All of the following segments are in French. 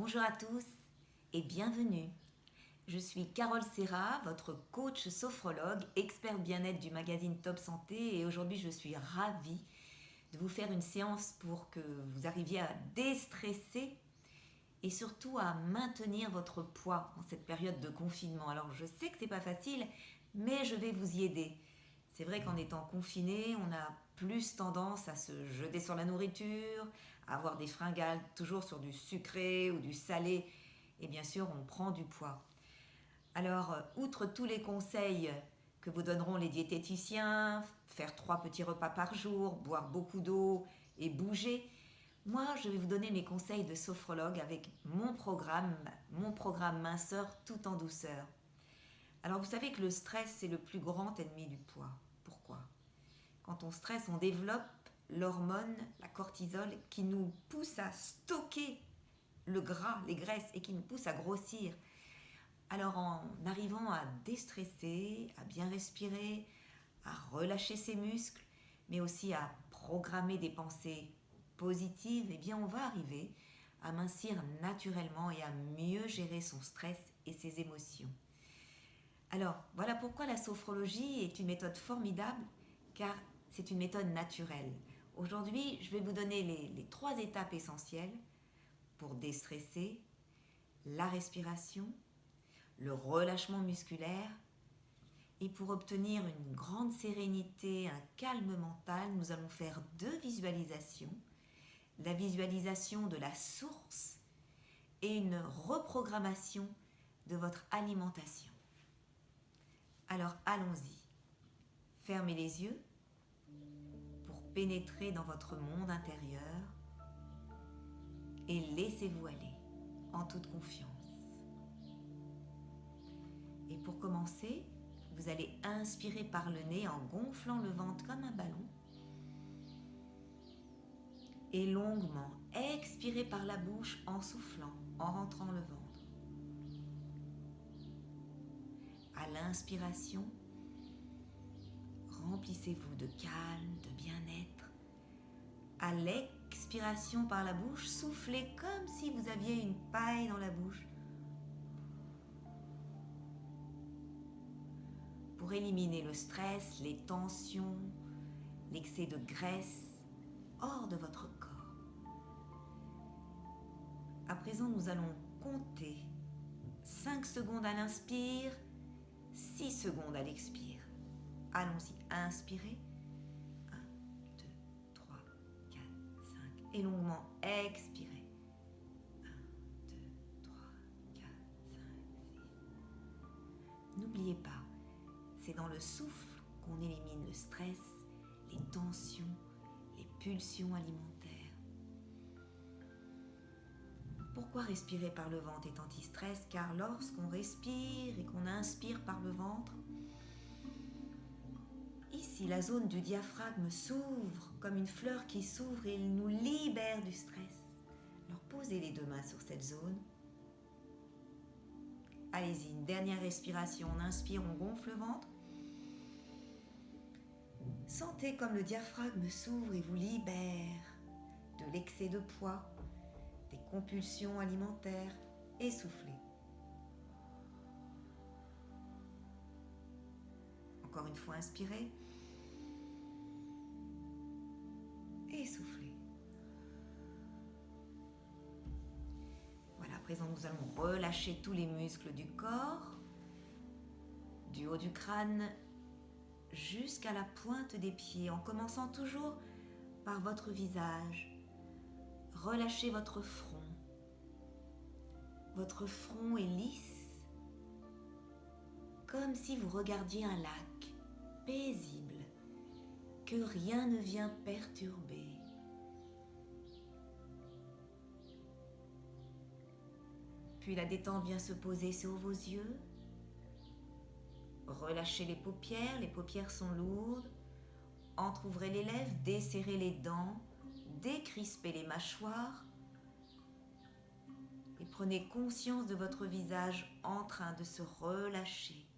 Bonjour à tous et bienvenue. Je suis Carole Serra, votre coach sophrologue, experte bien-être du magazine Top Santé, et aujourd'hui je suis ravie de vous faire une séance pour que vous arriviez à déstresser et surtout à maintenir votre poids en cette période de confinement. Alors je sais que c'est pas facile, mais je vais vous y aider. C'est vrai qu'en étant confiné, on a plus tendance à se jeter sur la nourriture, à avoir des fringales toujours sur du sucré ou du salé, et bien sûr on prend du poids. Alors, outre tous les conseils que vous donneront les diététiciens, faire 3 petits repas par jour, boire beaucoup d'eau et bouger, moi je vais vous donner mes conseils de sophrologue avec mon programme minceur tout en douceur. Alors vous savez que le stress c'est le plus grand ennemi du poids. Pourquoi ? Quand on stresse, on développe l'hormone, la cortisol, qui nous pousse à stocker le gras, les graisses, et qui nous pousse à grossir. Alors en arrivant à déstresser, à bien respirer, à relâcher ses muscles, mais aussi à programmer des pensées positives, eh bien on va arriver à mincir naturellement et à mieux gérer son stress et ses émotions. Alors voilà pourquoi la sophrologie est une méthode formidable, car c'est une méthode naturelle. Aujourd'hui, je vais vous donner les 3 étapes essentielles pour déstresser: la respiration, le relâchement musculaire, et pour obtenir une grande sérénité, un calme mental, nous allons faire 2 visualisations. La visualisation de la source et une reprogrammation de votre alimentation. Alors allons-y. Fermez les yeux pour pénétrer dans votre monde intérieur et laissez-vous aller en toute confiance. Et pour commencer, vous allez inspirer par le nez en gonflant le ventre comme un ballon et longuement expirer par la bouche en soufflant, en rentrant le ventre. À l'inspiration, remplissez-vous de calme, de bien-être. À l'expiration par la bouche, soufflez comme si vous aviez une paille dans la bouche pour éliminer le stress, les tensions, l'excès de graisse hors de votre corps. À présent, nous allons compter 5 secondes à l'inspire, 6 secondes à l'expire. Allons-y, inspirez. 1, 2, 3, 4, 5. Et longuement, expirez. 1, 2, 3, 4, 5, 6. N'oubliez pas, c'est dans le souffle qu'on élimine le stress, les tensions, les pulsions alimentaires. Pourquoi respirer par le ventre est anti-stress ? Car lorsqu'on respire et qu'on inspire par le ventre, ici la zone du diaphragme s'ouvre comme une fleur qui s'ouvre et il nous libère du stress. Alors posez les 2 mains sur cette zone. Allez-y, une dernière respiration. On inspire, on gonfle le ventre. Sentez comme le diaphragme s'ouvre et vous libère de l'excès de poids, des compulsions alimentaires, et soufflez. Encore une fois, inspirez et soufflez. Voilà, à présent nous allons relâcher tous les muscles du corps, du haut du crâne jusqu'à la pointe des pieds, en commençant toujours par votre visage. Relâchez votre front. Votre front est lisse, comme si vous regardiez un lac, paisible, que rien ne vient perturber. Puis la détente vient se poser sur vos yeux. Relâchez les paupières sont lourdes. Entr'ouvrez les lèvres, desserrez les dents, décrispez les mâchoires et prenez conscience de votre visage en train de se relâcher.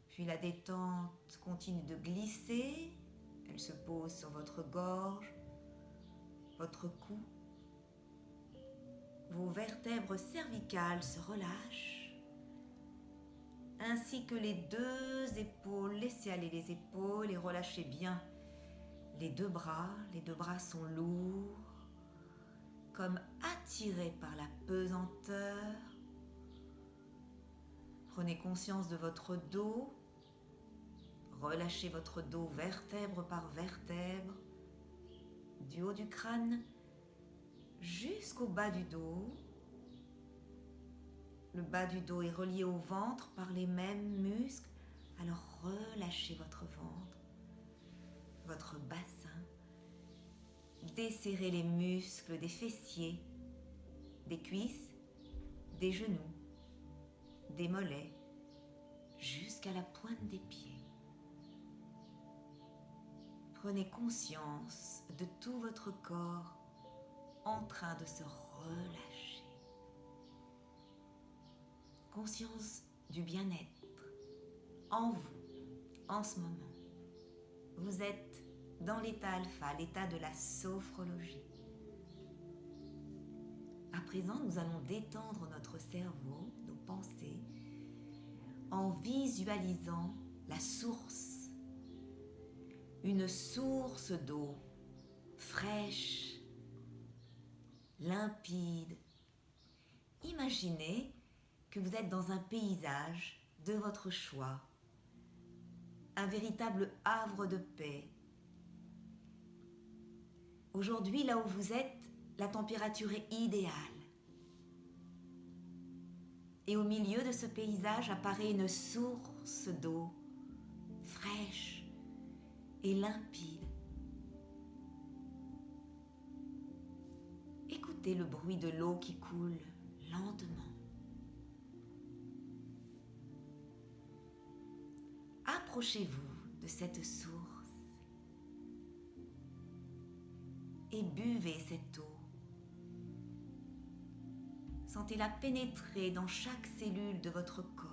Puis la détente continue de glisser, elle se pose sur votre gorge, votre cou, vos vertèbres cervicales se relâchent, ainsi que les deux épaules. Laissez aller les épaules et relâchez bien les deux bras. Les deux bras sont lourds, comme attirés par la pesanteur. Prenez conscience de votre dos. Relâchez votre dos vertèbre par vertèbre, du haut du crâne jusqu'au bas du dos. Le bas du dos est relié au ventre par les mêmes muscles. Alors relâchez votre ventre, votre bassin. Desserrez les muscles des fessiers, des cuisses, des genoux, des mollets, jusqu'à la pointe des pieds. Prenez conscience de tout votre corps en train de se relâcher. Conscience du bien-être en vous, en ce moment. Vous êtes dans l'état alpha, l'état de la sophrologie. À présent, nous allons détendre notre cerveau, nos pensées, en visualisant la source. Une source d'eau fraîche, limpide. Imaginez que vous êtes dans un paysage de votre choix, un véritable havre de paix. Aujourd'hui, là où vous êtes, la température est idéale. Et au milieu de ce paysage apparaît une source d'eau fraîche et limpide. Écoutez le bruit de l'eau qui coule lentement. Approchez-vous de cette source et buvez cette eau. Sentez-la pénétrer dans chaque cellule de votre corps.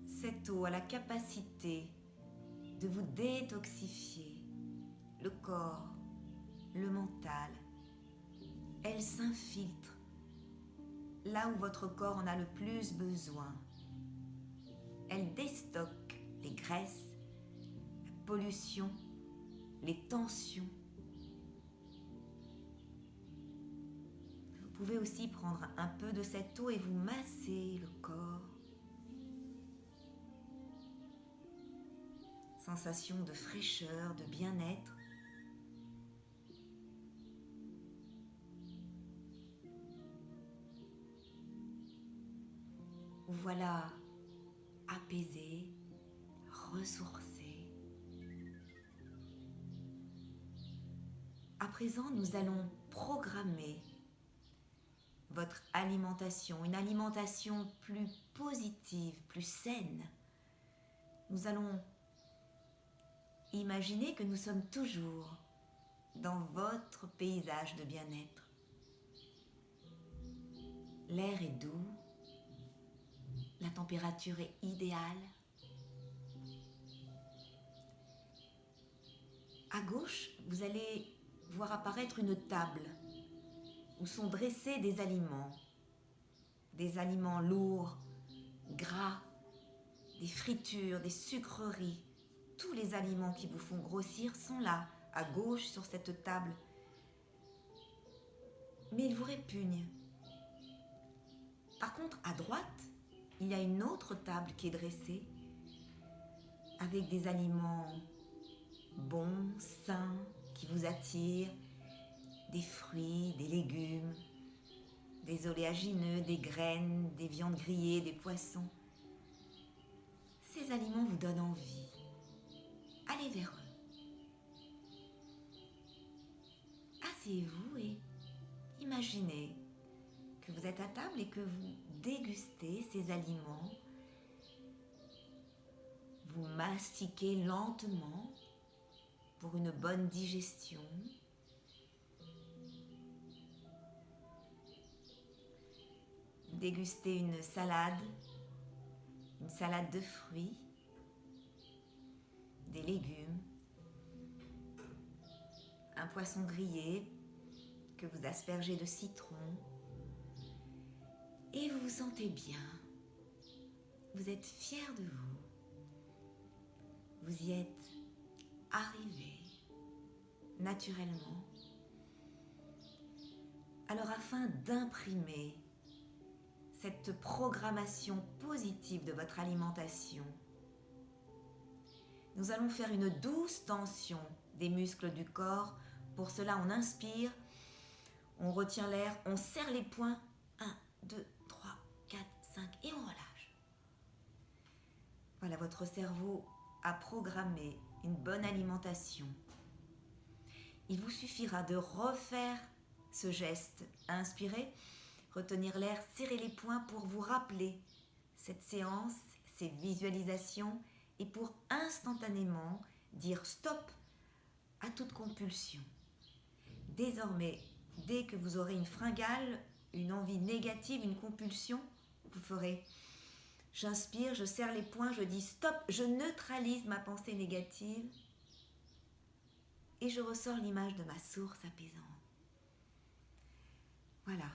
Cette eau a la capacité de vous détoxifier le corps, le mental. Elle s'infiltre là où votre corps en a le plus besoin. Elle déstocke les graisses, la pollution, les tensions. Vous pouvez aussi prendre un peu de cette eau et vous masser le corps. Sensation de fraîcheur, de bien-être. Vous voilà apaisé, ressourcé. À présent, nous allons programmer votre alimentation, une alimentation plus positive, plus saine. Nous allons imaginer que nous sommes toujours dans votre paysage de bien-être. L'air est doux, la température est idéale. À gauche, vous allez voir apparaître une table où sont dressés des aliments lourds, gras, des fritures, des sucreries. Tous les aliments qui vous font grossir sont là, à gauche sur cette table. Mais ils vous répugnent. Par contre, à droite, il y a une autre table qui est dressée avec des aliments bons, sains, qui vous attirent, des fruits, des légumes, des oléagineux, des graines, des viandes grillées, des poissons. Ces aliments vous donnent envie. Allez vers eux. Asseyez-vous et imaginez que vous êtes à table et que vous dégustez ces aliments. Vous mastiquez lentement pour une bonne digestion. Vous dégustez une salade de fruits, des légumes, un poisson grillé que vous aspergez de citron et vous vous sentez bien. Vous êtes fier de vous. Vous y êtes arrivé naturellement. Alors afin d'imprimer cette programmation positive de votre alimentation, nous allons faire une douce tension des muscles du corps. Pour cela, on inspire, on retient l'air, on serre les poings. 1, 2, 3, 4, 5 et on relâche. Voilà, votre cerveau a programmé une bonne alimentation. Il vous suffira de refaire ce geste. Inspirez, retenir l'air, serrer les poings pour vous rappeler cette séance, ces visualisations et pour instantanément dire stop à toute compulsion. Désormais, dès que vous aurez une fringale, une envie négative, une compulsion, vous ferez j'inspire, je serre les poings, je dis stop, je neutralise ma pensée négative et je ressors l'image de ma source apaisante. Voilà,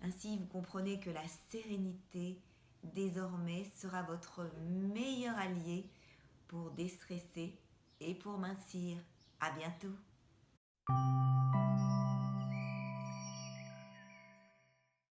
ainsi vous comprenez que la sérénité désormais sera votre meilleur allié pour déstresser et pour mincir. À bientôt.